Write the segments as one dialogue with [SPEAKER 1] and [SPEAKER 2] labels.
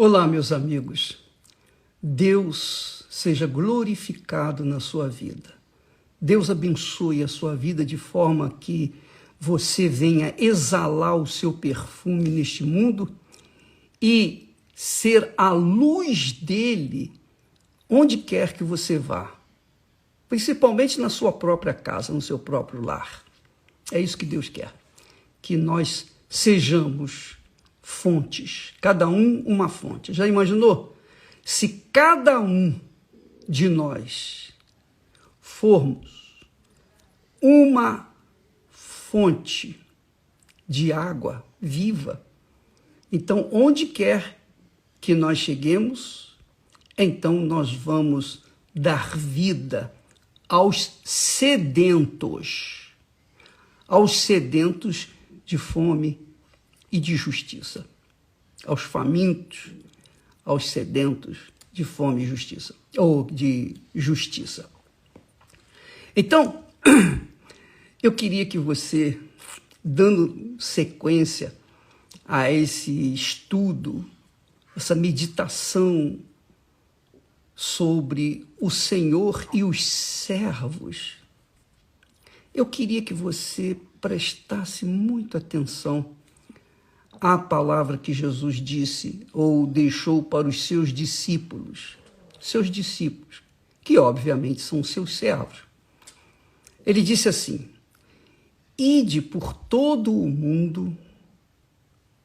[SPEAKER 1] Olá, meus amigos. Deus seja glorificado na sua vida. Deus abençoe a sua vida de forma que você venha exalar o seu perfume neste mundo e ser a luz dele onde quer que você vá, principalmente na sua própria casa, no seu próprio lar. É isso que Deus quer, que nós sejamos fontes, cada um uma fonte. Já imaginou? Se cada um de nós formos uma fonte de água viva, então onde quer que nós cheguemos, então nós vamos dar vida aos sedentos de fome e de justiça, aos famintos, aos sedentos de fome e justiça, ou de justiça. Então, eu queria que você, dando sequência a esse estudo, essa meditação sobre o Senhor e os servos, eu queria que você prestasse muita atenção à palavra que Jesus disse ou deixou para os seus discípulos, que obviamente são seus servos. Ele disse assim: ide por todo o mundo,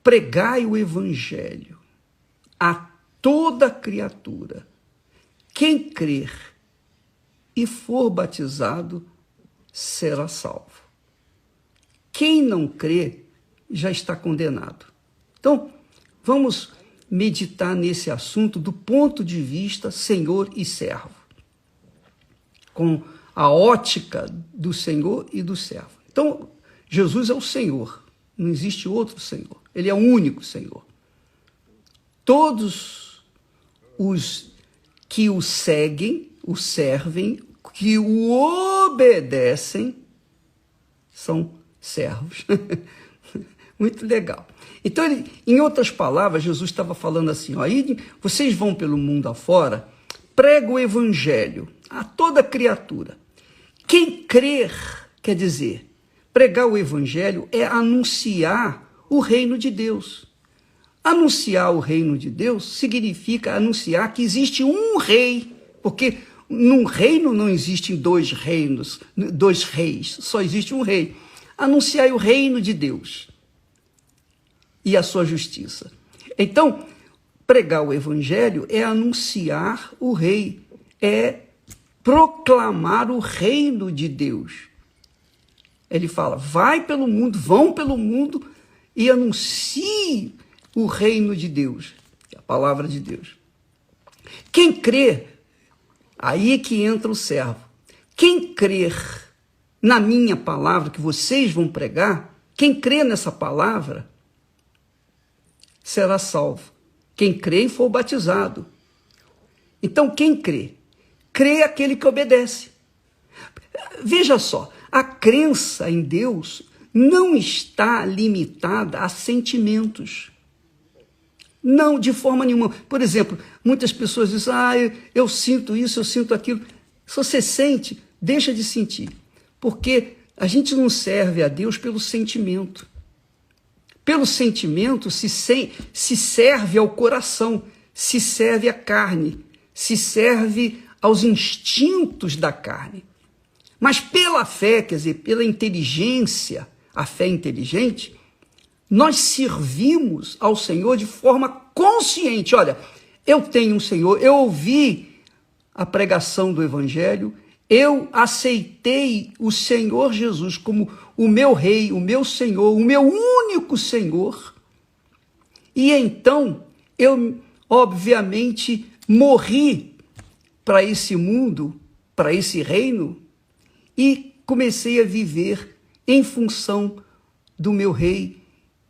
[SPEAKER 1] pregai o evangelho a toda criatura. Quem crer e for batizado será salvo. Quem não crê já está condenado. Então, vamos meditar nesse assunto do ponto de vista Senhor e servo, com a ótica do Senhor e do servo. Então, Jesus é o Senhor, não existe outro Senhor, ele é o único Senhor. Todos os que o seguem, o servem, que o obedecem, são servos. Muito legal. Então, em outras palavras, Jesus estava falando assim, ó, vocês vão pelo mundo afora, prega o evangelho a toda criatura. Quem crer, quer dizer, pregar o evangelho é anunciar o reino de Deus. Anunciar o reino de Deus significa anunciar que existe um rei, porque num reino não existem dois reis, só existe um rei. Anunciar o reino de Deus e a sua justiça. Então, pregar o evangelho é anunciar o rei, é proclamar o reino de Deus. Ele fala, vão pelo mundo e anuncie o reino de Deus, a palavra de Deus. Quem crê, aí é que entra o servo. Quem crer na minha palavra que vocês vão pregar, quem crê nessa palavra, será salvo. Quem crê e for batizado. Então, quem crê? Crê aquele que obedece. Veja só, a crença em Deus não está limitada a sentimentos. Não, de forma nenhuma. Por exemplo, muitas pessoas dizem, eu sinto isso, eu sinto aquilo. Se você sente, deixa de sentir. Porque a gente não serve a Deus pelo sentimento. Pelo sentimento se serve ao coração, se serve à carne, se serve aos instintos da carne. Mas pela fé, quer dizer, pela inteligência, a fé inteligente, nós servimos ao Senhor de forma consciente. Olha, eu tenho um Senhor, eu ouvi a pregação do Evangelho, eu aceitei o Senhor Jesus como o meu Rei, o meu Senhor, o meu único Senhor. E então, eu, obviamente, morri para esse mundo, para esse reino, e comecei a viver em função do meu Rei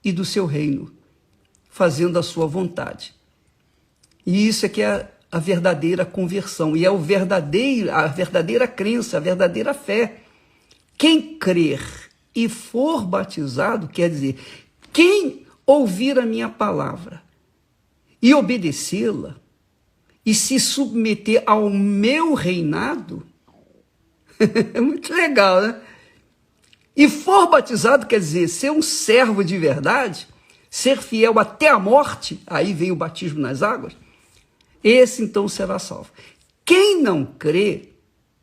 [SPEAKER 1] e do seu reino, fazendo a sua vontade. E isso é que é a verdadeira conversão, e é a verdadeira crença, a verdadeira fé. Quem crer e for batizado, quer dizer, quem ouvir a minha palavra e obedecê-la, e se submeter ao meu reinado, é muito legal, né? E for batizado, quer dizer, ser um servo de verdade, ser fiel até a morte, aí vem o batismo nas águas, esse então será salvo. Quem não crê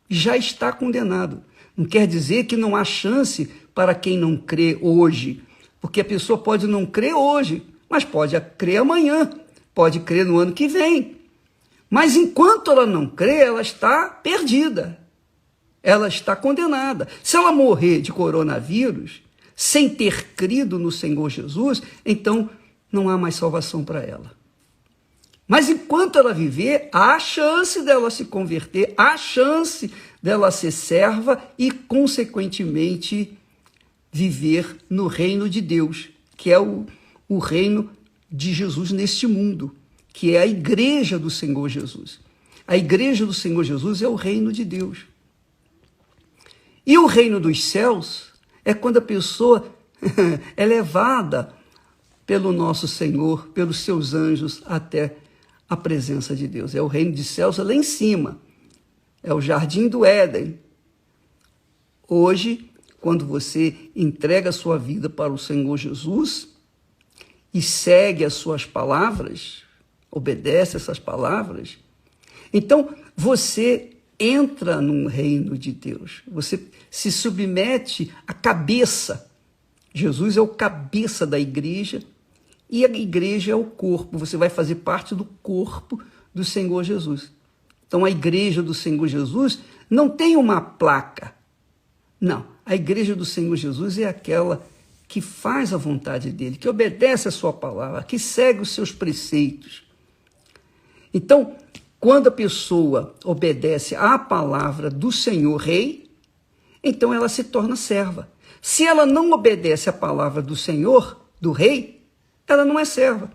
[SPEAKER 1] já está condenado. Não quer dizer que não há chance para quem não crê hoje, porque a pessoa pode não crer hoje, mas pode crer amanhã, pode crer no ano que vem. Mas enquanto ela não crê, ela está perdida, ela está condenada. Se ela morrer de coronavírus, sem ter crido no Senhor Jesus, então não há mais salvação para ela. Mas enquanto ela viver, há chance dela se converter, há chance dela ser serva e, consequentemente, viver no reino de Deus, que é o reino de Jesus neste mundo, que é a igreja do Senhor Jesus. A igreja do Senhor Jesus é o reino de Deus. E o reino dos céus é quando a pessoa é levada pelo nosso Senhor, pelos seus anjos, até a presença de Deus. É o reino dos céus lá em cima. É o jardim do Éden. Hoje, quando você entrega a sua vida para o Senhor Jesus e segue as suas palavras, obedece essas palavras, então você entra num reino de Deus. Você se submete à cabeça. Jesus é o cabeça da igreja e a igreja é o corpo. Você vai fazer parte do corpo do Senhor Jesus. Então, a igreja do Senhor Jesus não tem uma placa. Não, a igreja do Senhor Jesus é aquela que faz a vontade dele, que obedece a sua palavra, que segue os seus preceitos. Então, quando a pessoa obedece à palavra do Senhor Rei, então ela se torna serva. Se ela não obedece à palavra do Senhor, do Rei, ela não é serva.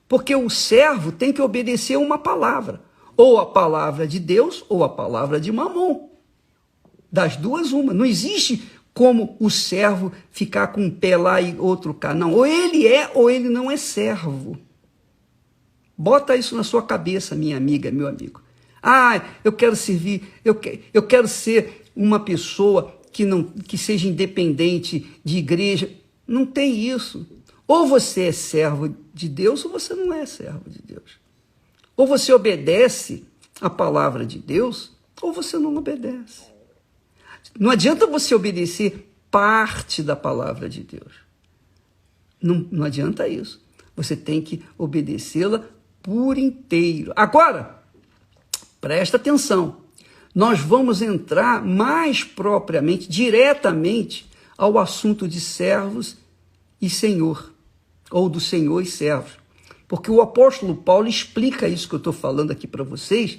[SPEAKER 1] Porque o servo tem que obedecer uma palavra. Ou a palavra de Deus, ou a palavra de Mamon. Das duas, uma. Não existe como o servo ficar com um pé lá e outro cá. Não, ou ele é ou ele não é servo. Bota isso na sua cabeça, minha amiga, meu amigo. Ah, eu quero servir, eu quero ser uma pessoa que seja independente de igreja. Não tem isso. Ou você é servo de Deus, ou você não é servo de Deus. Ou você obedece a palavra de Deus, ou você não obedece. Não adianta você obedecer parte da palavra de Deus. Não adianta isso. Você tem que obedecê-la por inteiro. Agora, presta atenção. Nós vamos entrar mais propriamente, diretamente, ao assunto de servos e senhor, ou do senhor e servos. Porque o apóstolo Paulo explica isso que eu estou falando aqui para vocês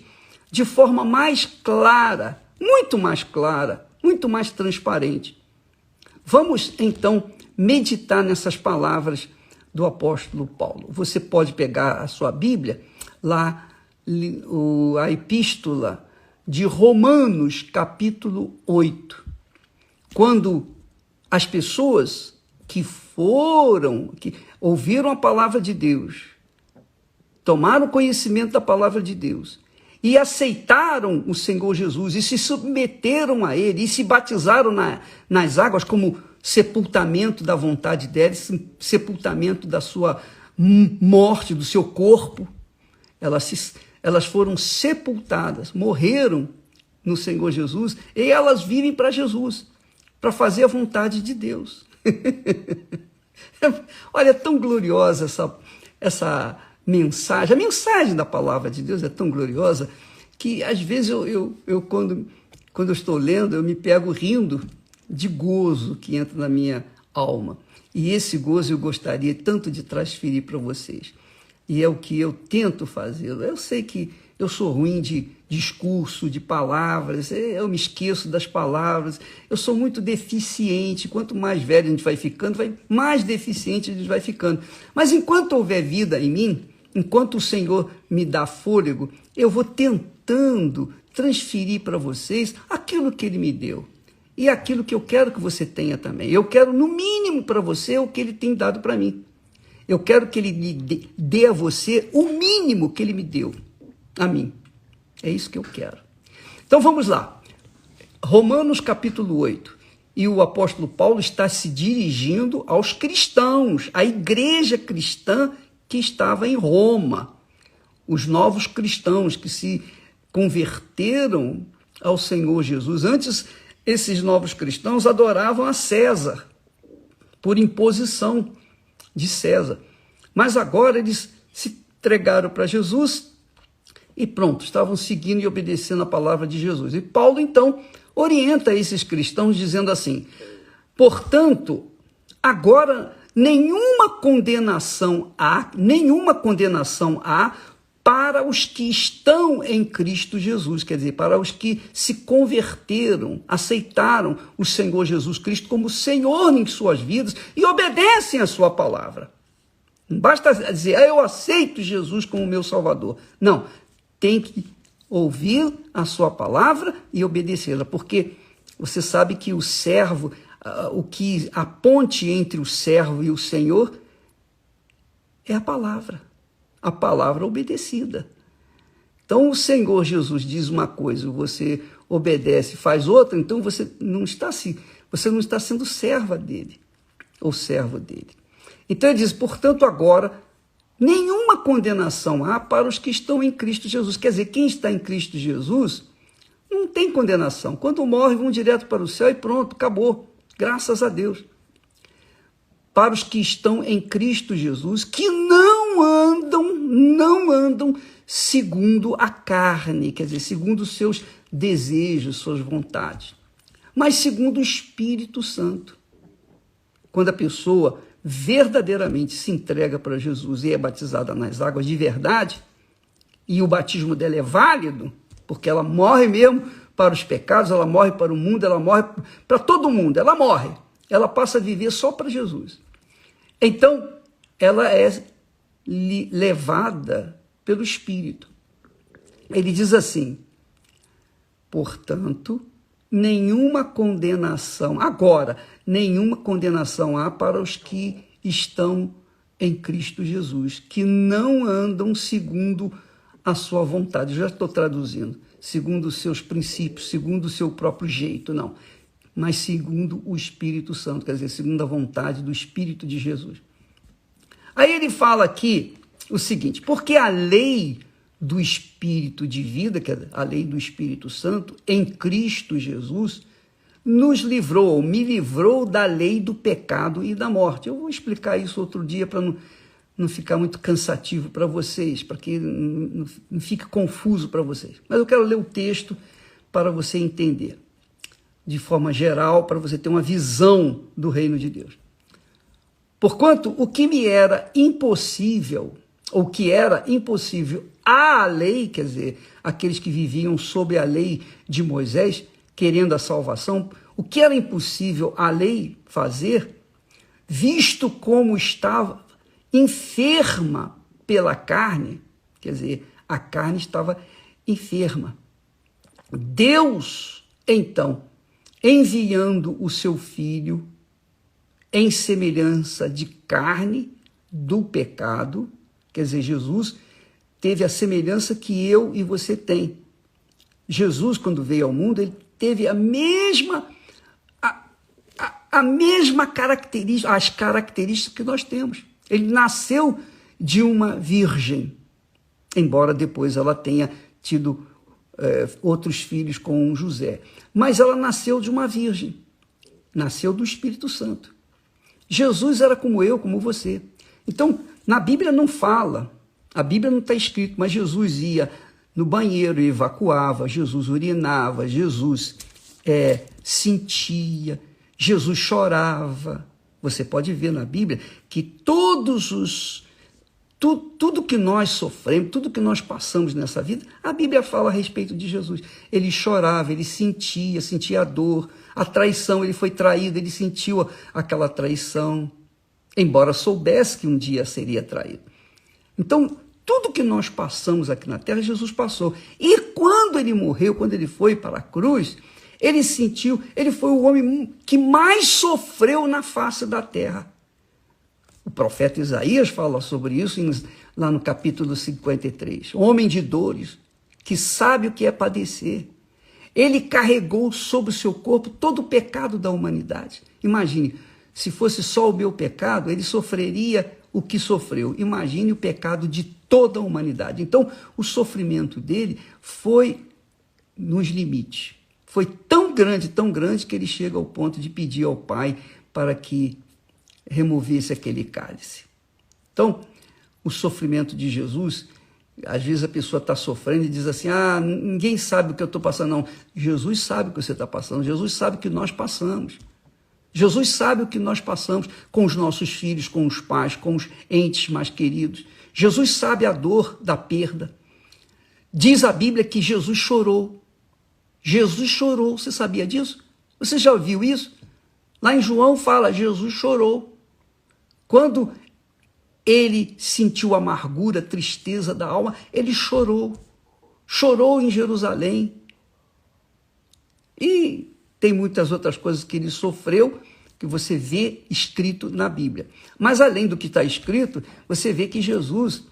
[SPEAKER 1] de forma mais clara, muito mais transparente. Vamos, então, meditar nessas palavras do apóstolo Paulo. Você pode pegar a sua Bíblia, lá a epístola de Romanos, capítulo 8. Quando as pessoas que ouviram a palavra de Deus, tomaram conhecimento da palavra de Deus e aceitaram o Senhor Jesus e se submeteram a Ele e se batizaram nas águas como sepultamento da vontade dele, sepultamento da sua morte, do seu corpo. Elas foram sepultadas, morreram no Senhor Jesus e elas vivem para Jesus, para fazer a vontade de Deus. Olha, é tão gloriosa essa mensagem. A mensagem da palavra de Deus é tão gloriosa que, às vezes, quando eu estou lendo, eu me pego rindo de gozo que entra na minha alma. E esse gozo eu gostaria tanto de transferir para vocês. E é o que eu tento fazer. Eu sei que eu sou ruim de discurso, de palavras, eu me esqueço das palavras, eu sou muito deficiente. Quanto mais velho a gente vai ficando, mais deficiente a gente vai ficando. Mas enquanto houver vida em mim, enquanto o Senhor me dá fôlego, eu vou tentando transferir para vocês aquilo que Ele me deu. E aquilo que eu quero que você tenha também. Eu quero, no mínimo, para você o que Ele tem dado para mim. Eu quero que ele me dê a você o mínimo que ele me deu a mim. É isso que eu quero. Então vamos lá. Romanos capítulo 8. E o apóstolo Paulo está se dirigindo aos cristãos, à igreja cristã que estava em Roma. Os novos cristãos que se converteram ao Senhor Jesus. Antes, esses novos cristãos adoravam a César, por imposição de César. Mas agora eles se entregaram para Jesus e pronto, estavam seguindo e obedecendo a palavra de Jesus. E Paulo, então, orienta esses cristãos dizendo assim: portanto, agora nenhuma condenação há para os que estão em Cristo Jesus, quer dizer, para os que se converteram, aceitaram o Senhor Jesus Cristo como Senhor em suas vidas e obedecem a sua palavra. Não basta dizer, eu aceito Jesus como meu Salvador. Não, tem que ouvir a sua palavra e obedecê-la, porque você sabe que o servo, a ponte entre o servo e o Senhor é a palavra obedecida. Então o Senhor Jesus diz uma coisa, você obedece, faz outra, então você não está sendo serva dele, ou servo dele. Então ele diz, portanto agora, nenhuma condenação há para os que estão em Cristo Jesus. Quer dizer, quem está em Cristo Jesus não tem condenação. Quando morre, vão direto para o céu e pronto, acabou. Graças a Deus. Para os que estão em Cristo Jesus, que não andam segundo a carne, quer dizer, segundo os seus desejos, suas vontades, mas segundo o Espírito Santo. Quando a pessoa verdadeiramente se entrega para Jesus e é batizada nas águas de verdade, e o batismo dela é válido, porque ela morre mesmo para os pecados, ela morre para o mundo, ela morre para todo mundo, ela morre. Ela passa a viver só para Jesus. Então, ela é levada pelo Espírito. Ele diz assim, portanto, nenhuma condenação há para os que estão em Cristo Jesus, que não andam segundo a sua vontade. Eu já estou traduzindo, segundo os seus princípios, segundo o seu próprio jeito, não. Mas segundo o Espírito Santo, quer dizer, segundo a vontade do Espírito de Jesus. Aí ele fala aqui o seguinte, porque a lei do Espírito de vida, que é a lei do Espírito Santo, em Cristo Jesus, nos livrou, me livrou da lei do pecado e da morte. Eu vou explicar isso outro dia para não ficar muito cansativo para vocês, para que não fique confuso para vocês. Mas eu quero ler o texto para você entender, de forma geral, para você ter uma visão do reino de Deus. Porquanto o que me era impossível, ou que era impossível à lei, quer dizer, aqueles que viviam sob a lei de Moisés, querendo a salvação, o que era impossível à lei fazer, visto como estava enferma pela carne, quer dizer, a carne estava enferma. Deus, então, enviando o seu Filho em semelhança de carne do pecado, quer dizer, Jesus teve a semelhança que eu e você tem. Jesus, quando veio ao mundo, ele teve a mesma característica, as características que nós temos. Ele nasceu de uma virgem, embora depois ela tenha tido outros filhos com José. Mas ela nasceu de uma virgem, nasceu do Espírito Santo. Jesus era como eu, como você. Então, na Bíblia não fala, a Bíblia não está escrito, mas Jesus ia no banheiro e evacuava, Jesus urinava, Jesus sentia, Jesus chorava. Você pode ver na Bíblia que tudo que nós sofremos, tudo que nós passamos nessa vida, a Bíblia fala a respeito de Jesus. Ele chorava, ele sentia a dor, a traição, ele foi traído, ele sentiu aquela traição, embora soubesse que um dia seria traído. Então, tudo que nós passamos aqui na terra, Jesus passou. E quando ele morreu, quando ele foi para a cruz, ele foi o homem que mais sofreu na face da terra. O profeta Isaías fala sobre isso lá no capítulo 53. Homem de dores, que sabe o que é padecer. Ele carregou sobre o seu corpo todo o pecado da humanidade. Imagine, se fosse só o meu pecado, ele sofreria o que sofreu. Imagine o pecado de toda a humanidade. Então, o sofrimento dele foi nos limites. Foi tão grande, que ele chega ao ponto de pedir ao Pai para que removesse aquele cálice. Então, o sofrimento de Jesus, às vezes a pessoa está sofrendo e diz assim, ninguém sabe o que eu estou passando. Não, Jesus sabe o que você está passando, Jesus sabe o que nós passamos. Jesus sabe o que nós passamos com os nossos filhos, com os pais, com os entes mais queridos. Jesus sabe a dor da perda. Diz a Bíblia que Jesus chorou. Jesus chorou, você sabia disso? Você já ouviu isso? Lá em João fala, Jesus chorou. Quando ele sentiu amargura, tristeza da alma, ele chorou. Chorou em Jerusalém. E tem muitas outras coisas que ele sofreu, que você vê escrito na Bíblia. Mas além do que está escrito, você vê que Jesus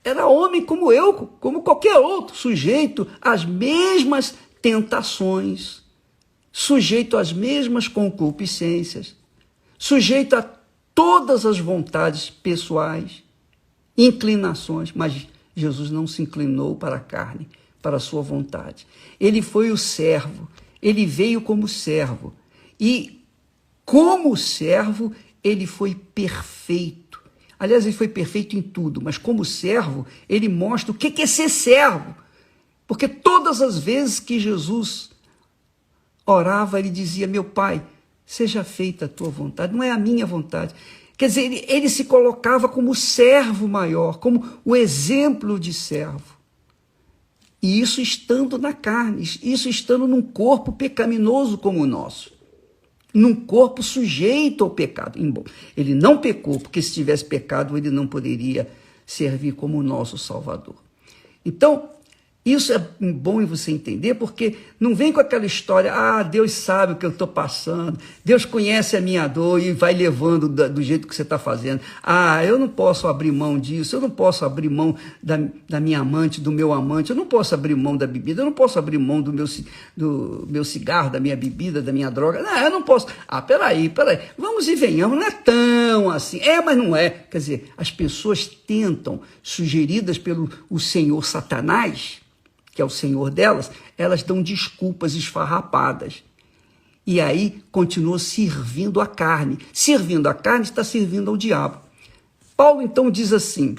[SPEAKER 1] era homem como eu, como qualquer outro, sujeito às mesmas tentações, sujeito às mesmas concupiscências, sujeito a todas as vontades pessoais, inclinações, mas Jesus não se inclinou para a carne, para a sua vontade. Ele foi o servo, ele veio como servo, e como servo ele foi perfeito. Aliás, ele foi perfeito em tudo, mas como servo, ele mostra o que é ser servo. Porque todas as vezes que Jesus orava, ele dizia, meu Pai, seja feita a tua vontade, não é a minha vontade. Quer dizer, ele se colocava como servo maior, como o exemplo de servo. E isso estando na carne, isso estando num corpo pecaminoso como o nosso. Num corpo sujeito ao pecado. Ele não pecou, porque se tivesse pecado, ele não poderia servir como o nosso Salvador. Então, isso é bom em você entender, porque não vem com aquela história, Deus sabe o que eu estou passando, Deus conhece a minha dor e vai levando do jeito que você está fazendo. Eu não posso abrir mão disso, eu não posso abrir mão da minha amante, do meu amante, eu não posso abrir mão da bebida, eu não posso abrir mão do meu cigarro, da minha bebida, da minha droga. Não, eu não posso. Peraí, vamos e venhamos, não é tão assim. Mas não é. Quer dizer, as pessoas tentam, sugeridas pelo Senhor Satanás, que é o senhor delas, elas dão desculpas esfarrapadas. E aí continua servindo a carne. Servindo a carne está servindo ao diabo. Paulo então diz assim,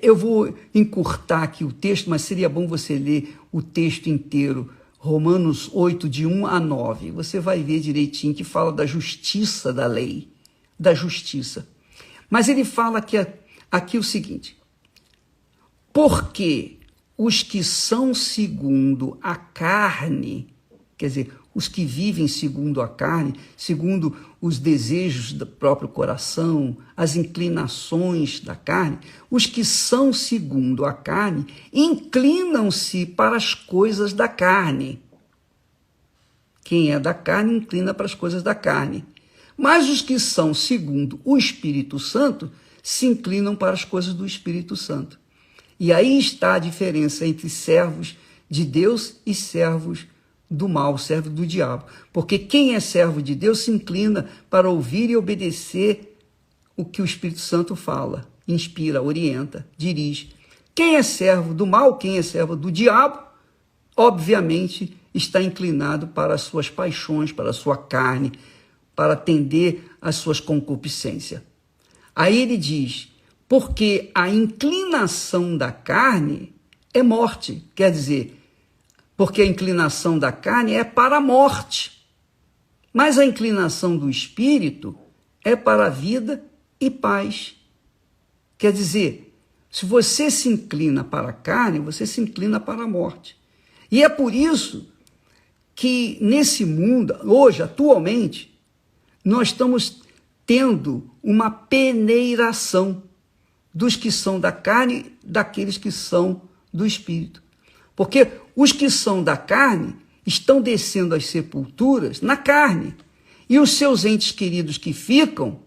[SPEAKER 1] eu vou encurtar aqui o texto, mas seria bom você ler o texto inteiro, Romanos 8, de 1 a 9. Você vai ver direitinho que fala da justiça da lei, da justiça. Mas ele fala aqui o seguinte, porque os que são segundo a carne, quer dizer, os que vivem segundo a carne, segundo os desejos do próprio coração, as inclinações da carne, os que são segundo a carne, inclinam-se para as coisas da carne. Quem é da carne, inclina para as coisas da carne. Mas os que são segundo o Espírito Santo, se inclinam para as coisas do Espírito Santo. E aí está a diferença entre servos de Deus e servos do mal, servo do diabo. Porque quem é servo de Deus se inclina para ouvir e obedecer o que o Espírito Santo fala, inspira, orienta, dirige. Quem é servo do mal, quem é servo do diabo, obviamente está inclinado para as suas paixões, para a sua carne, para atender às suas concupiscências. Aí ele diz, porque a inclinação da carne é morte, quer dizer, porque a inclinação da carne é para a morte, mas a inclinação do espírito é para a vida e paz. Quer dizer, se você se inclina para a carne, você se inclina para a morte. E é por isso que nesse mundo, hoje, atualmente, nós estamos tendo uma peneiração dos que são da carne, daqueles que são do espírito. Porque os que são da carne estão descendo às sepulturas na carne. E os seus entes queridos que ficam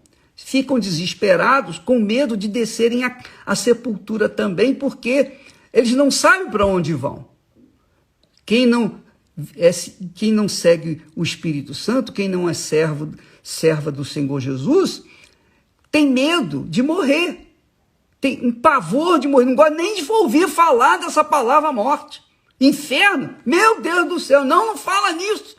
[SPEAKER 1] ficam desesperados com medo de descerem à sepultura também, porque eles não sabem para onde vão. Quem não segue o Espírito Santo, quem não é serva do Senhor Jesus, tem medo de morrer, tem um pavor de morrer, não gosta nem de ouvir falar dessa palavra morte. Inferno, meu Deus do céu, não fala nisso.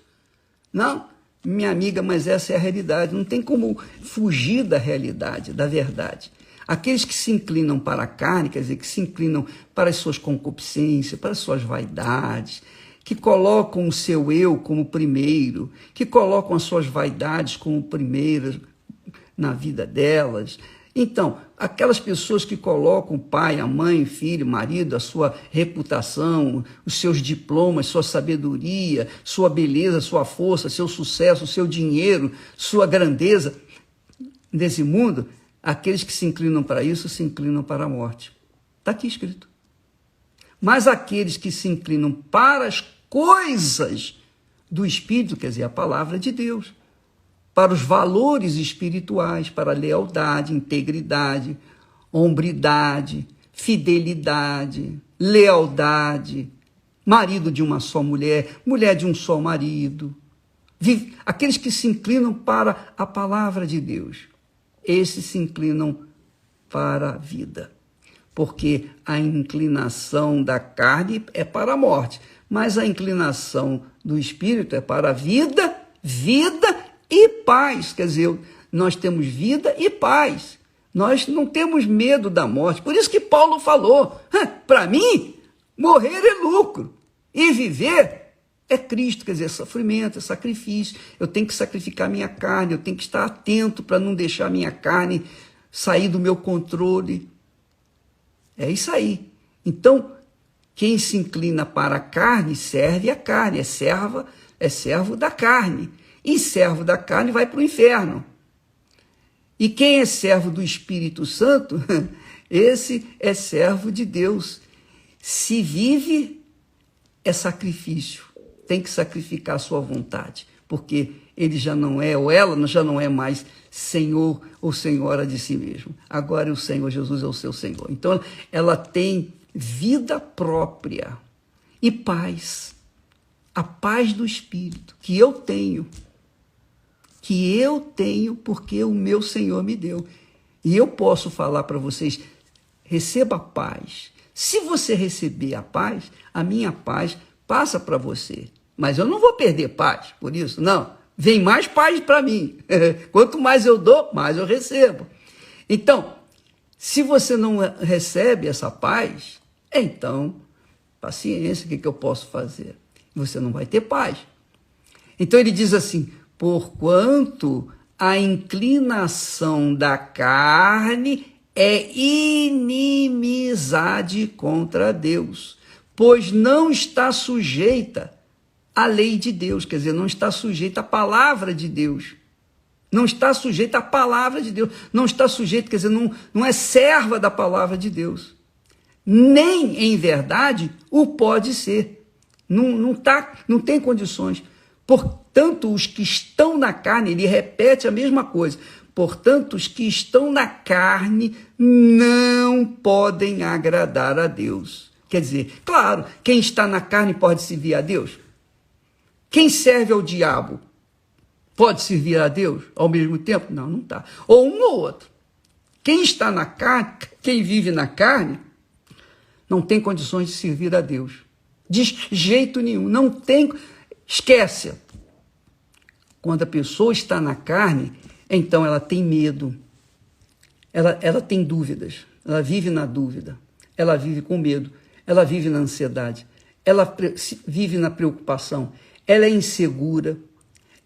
[SPEAKER 1] Não, minha amiga, mas essa é a realidade, não tem como fugir da realidade, da verdade. Aqueles que se inclinam para a carne, quer dizer, que se inclinam para as suas concupiscências, para as suas vaidades, que colocam o seu eu como primeiro, que colocam as suas vaidades como primeiras na vida delas. Então, aquelas pessoas que colocam o pai, a mãe, o filho, o marido, a sua reputação, os seus diplomas, sua sabedoria, sua beleza, sua força, seu sucesso, seu dinheiro, sua grandeza nesse mundo, aqueles que se inclinam para isso, se inclinam para a morte. Está aqui escrito. Mas aqueles que se inclinam para as coisas do Espírito, quer dizer, a palavra de Deus, para os valores espirituais, para a lealdade, integridade, hombridade, fidelidade, lealdade, marido de uma só mulher, mulher de um só marido, aqueles que se inclinam para a palavra de Deus, esses se inclinam para a vida. Porque a inclinação da carne é para a morte, mas a inclinação do Espírito é para a vida, vida e paz. Quer dizer, nós temos vida e paz. Nós não temos medo da morte. Por isso que Paulo falou, para mim, morrer é lucro e viver é Cristo. Quer dizer, é sofrimento, é sacrifício. Eu tenho que sacrificar minha carne, eu tenho que estar atento para não deixar minha carne sair do meu controle. É isso aí. Então, quem se inclina para a carne serve a carne, é servo da carne. E servo da carne vai para o inferno. E quem é servo do Espírito Santo, esse é servo de Deus. Se vive, é sacrifício. Tem que sacrificar a sua vontade, porque ele já não é, ou ela já não é mais Senhor ou Senhora de si mesmo. Agora o Senhor Jesus é o seu Senhor. Então ela tem vida própria e paz. A paz do Espírito que eu tenho porque o meu Senhor me deu. E eu posso falar para vocês, receba a paz. Se você receber a paz, a minha paz passa para você. Mas eu não vou perder paz por isso, não. Vem mais paz para mim. Quanto mais eu dou, mais eu recebo. Então, se você não recebe essa paz, então, paciência, o que eu posso fazer? Você não vai ter paz. Então ele diz assim, porquanto a inclinação da carne é inimizade contra Deus, pois não está sujeita à lei de Deus, quer dizer, não está sujeita à palavra de Deus. Não está sujeita à palavra de Deus. Não está sujeita, quer dizer, não é serva da palavra de Deus. Nem, em verdade, o pode ser. Não tem condições. Portanto, os que estão na carne, ele repete a mesma coisa. Portanto, os que estão na carne não podem agradar a Deus. Quer dizer, claro, quem está na carne pode servir a Deus. Quem serve ao diabo pode servir a Deus ao mesmo tempo? Não, não está. Ou um ou outro. Quem está na carne, quem vive na carne, não tem condições de servir a Deus. De jeito nenhum. Não tem. Esquece. Quando a pessoa está na carne, então ela tem medo. Ela tem dúvidas. Ela vive na dúvida. Ela vive com medo. Ela vive na ansiedade. Ela vive na preocupação. Ela é insegura,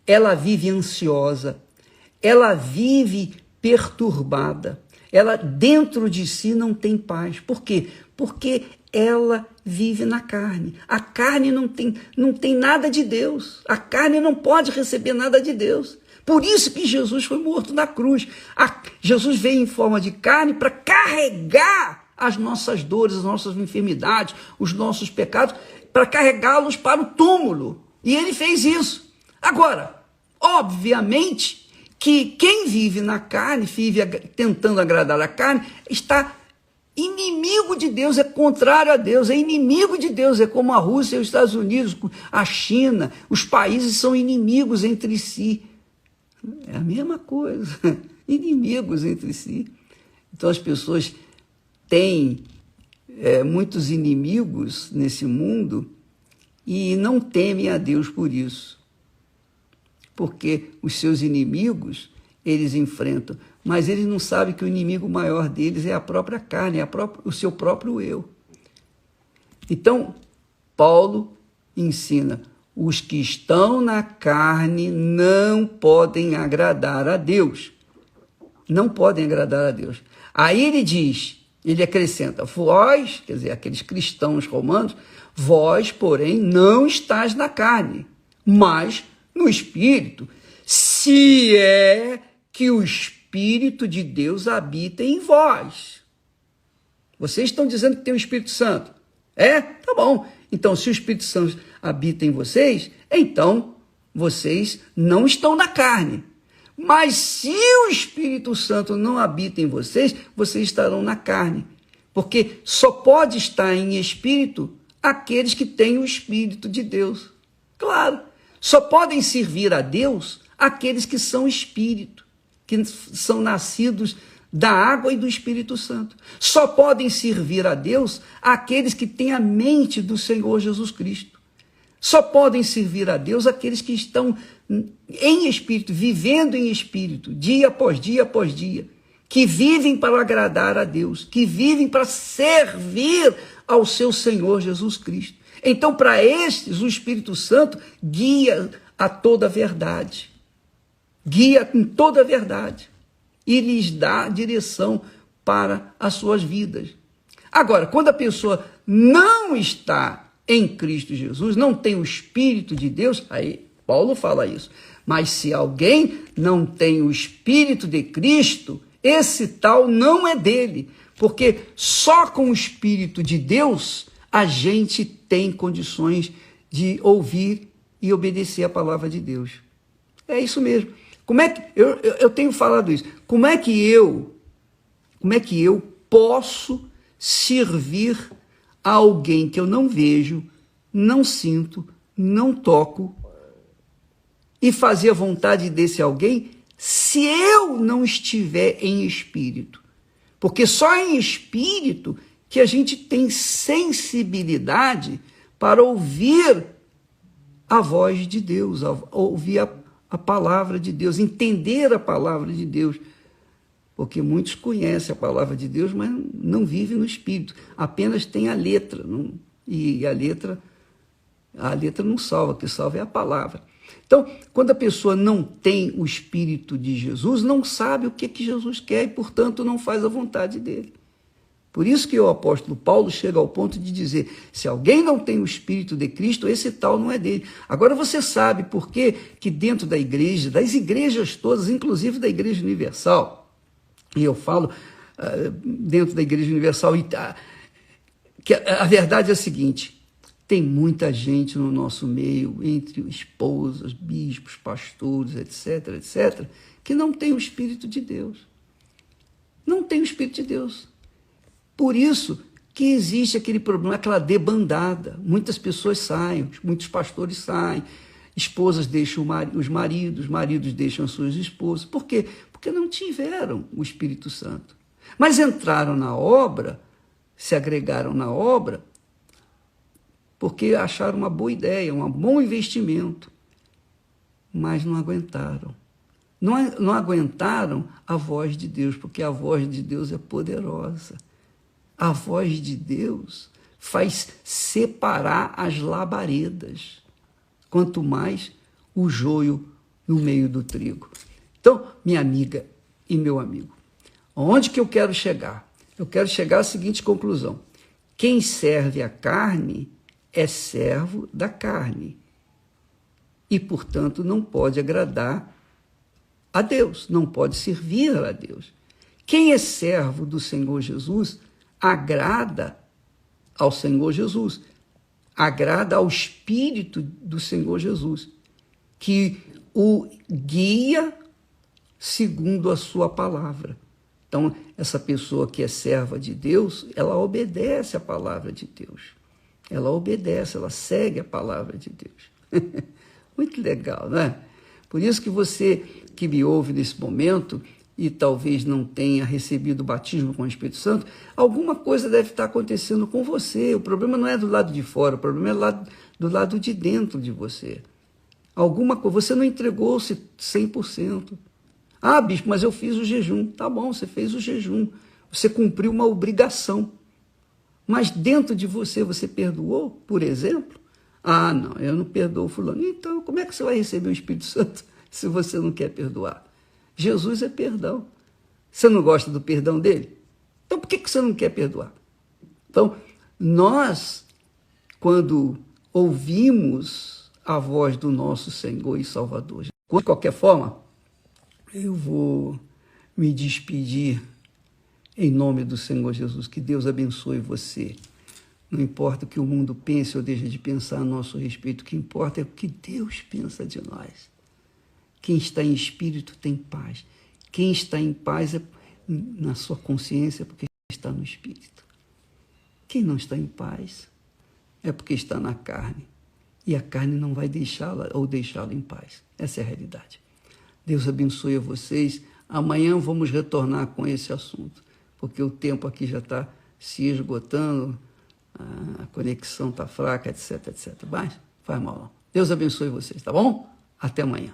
[SPEAKER 1] ela vive ansiosa, ela vive perturbada, ela dentro de si não tem paz. Por quê? Porque ela vive na carne. A carne não tem nada de Deus, a carne não pode receber nada de Deus. Por isso que Jesus foi morto na cruz. Jesus veio em forma de carne para carregar as nossas dores, as nossas enfermidades, os nossos pecados, para carregá-los para o túmulo. E ele fez isso. Agora, obviamente que quem vive na carne, vive tentando agradar a carne, está inimigo de Deus, é contrário a Deus, é inimigo de Deus, é como a Rússia e os Estados Unidos, a China, os países são inimigos entre si. É a mesma coisa, inimigos entre si. Então as pessoas têm muitos inimigos nesse mundo e não temem a Deus por isso. Porque os seus inimigos, eles enfrentam, mas eles não sabem que o inimigo maior deles é a própria carne, o seu próprio eu. Então, Paulo ensina, os que estão na carne não podem agradar a Deus. Não podem agradar a Deus. Aí ele diz, ele acrescenta, vós, quer dizer, aqueles cristãos romanos, vós, porém, não estáis na carne, mas no Espírito, se é que o Espírito de Deus habita em vós. Vocês estão dizendo que tem o Espírito Santo? É? Tá bom. Então, se o Espírito Santo habita em vocês, então vocês não estão na carne. Mas se o Espírito Santo não habita em vocês, vocês estarão na carne. Porque só pode estar em espírito aqueles que têm o Espírito de Deus. Claro. Só podem servir a Deus aqueles que são espírito, que são nascidos da água e do Espírito Santo. Só podem servir a Deus aqueles que têm a mente do Senhor Jesus Cristo. Só podem servir a Deus aqueles que estão em espírito, vivendo em espírito, dia após dia após dia, que vivem para agradar a Deus, que vivem para servir ao seu Senhor Jesus Cristo. Então, para estes, o Espírito Santo guia a toda a verdade. Guia em toda a verdade. E lhes dá direção para as suas vidas. Agora, quando a pessoa não está em Cristo Jesus, não tem o Espírito de Deus, aí Paulo fala isso. Mas se alguém não tem o Espírito de Cristo, esse tal não é dele. Porque só com o Espírito de Deus a gente tem condições de ouvir e obedecer a palavra de Deus. É isso mesmo. Como é que eu tenho falado isso? Como é que eu posso servir a alguém que eu não vejo, não sinto, não toco e fazer a vontade desse alguém se eu não estiver em espírito? Porque só em espírito que a gente tem sensibilidade para ouvir a voz de Deus, ouvir a palavra de Deus, entender a palavra de Deus. Porque muitos conhecem a palavra de Deus, mas não vivem no Espírito, apenas tem a letra. E a letra não salva, o que salva é a palavra. Então, quando a pessoa não tem o Espírito de Jesus, não sabe o que Jesus quer e, portanto, não faz a vontade dele. Por isso que o apóstolo Paulo chega ao ponto de dizer, se alguém não tem o Espírito de Cristo, esse tal não é dele. Agora você sabe por que dentro da igreja, das igrejas todas, inclusive da Igreja Universal, e eu falo dentro da Igreja Universal, que a verdade é a seguinte, tem muita gente no nosso meio, entre esposas, bispos, pastores, etc., que não tem o Espírito de Deus. Não tem o Espírito de Deus. Por isso que existe aquele problema, aquela debandada. Muitas pessoas saem, muitos pastores saem, esposas deixam os maridos deixam as suas esposas. Por quê? Porque não tiveram o Espírito Santo. Mas entraram na obra, se agregaram na obra, porque acharam uma boa ideia, um bom investimento, mas não aguentaram. Não aguentaram a voz de Deus, porque a voz de Deus é poderosa. A voz de Deus faz separar as labaredas, quanto mais o joio no meio do trigo. Então, minha amiga e meu amigo, onde que eu quero chegar? Eu quero chegar à seguinte conclusão. Quem serve a carne é servo da carne e, portanto, não pode agradar a Deus, não pode servir a Deus. Quem é servo do Senhor Jesus agrada ao Senhor Jesus, agrada ao Espírito do Senhor Jesus, que o guia segundo a sua palavra. Então, essa pessoa que é serva de Deus, ela obedece a palavra de Deus. Ela obedece, ela segue a palavra de Deus. Muito legal, não é? Por isso que você que me ouve nesse momento e talvez não tenha recebido o batismo com o Espírito Santo, alguma coisa deve estar acontecendo com você. O problema não é do lado de fora, o problema é do lado de dentro de você. Alguma coisa, você não entregou-se 100%. Ah, bispo, mas eu fiz o jejum. Tá bom, você fez o jejum. Você cumpriu uma obrigação. Mas dentro de você, você perdoou, por exemplo? Ah, não, eu não perdoo fulano. Então, como é que você vai receber o Espírito Santo se você não quer perdoar? Jesus é perdão. Você não gosta do perdão dele? Então, por que você não quer perdoar? Então, nós, quando ouvimos a voz do nosso Senhor e Salvador, de qualquer forma, eu vou me despedir em nome do Senhor Jesus. Que Deus abençoe você. Não importa o que o mundo pense ou deixe de pensar a nosso respeito, o que importa é o que Deus pensa de nós. Quem está em espírito tem paz. Quem está em paz é na sua consciência porque está no espírito. Quem não está em paz é porque está na carne. E a carne não vai deixá-la ou deixá-lo em paz. Essa é a realidade. Deus abençoe a vocês. Amanhã vamos retornar com esse assunto, porque o tempo aqui já está se esgotando, a conexão está fraca, etc, etc. Mas faz mal não. Deus abençoe vocês, tá bom? Até amanhã.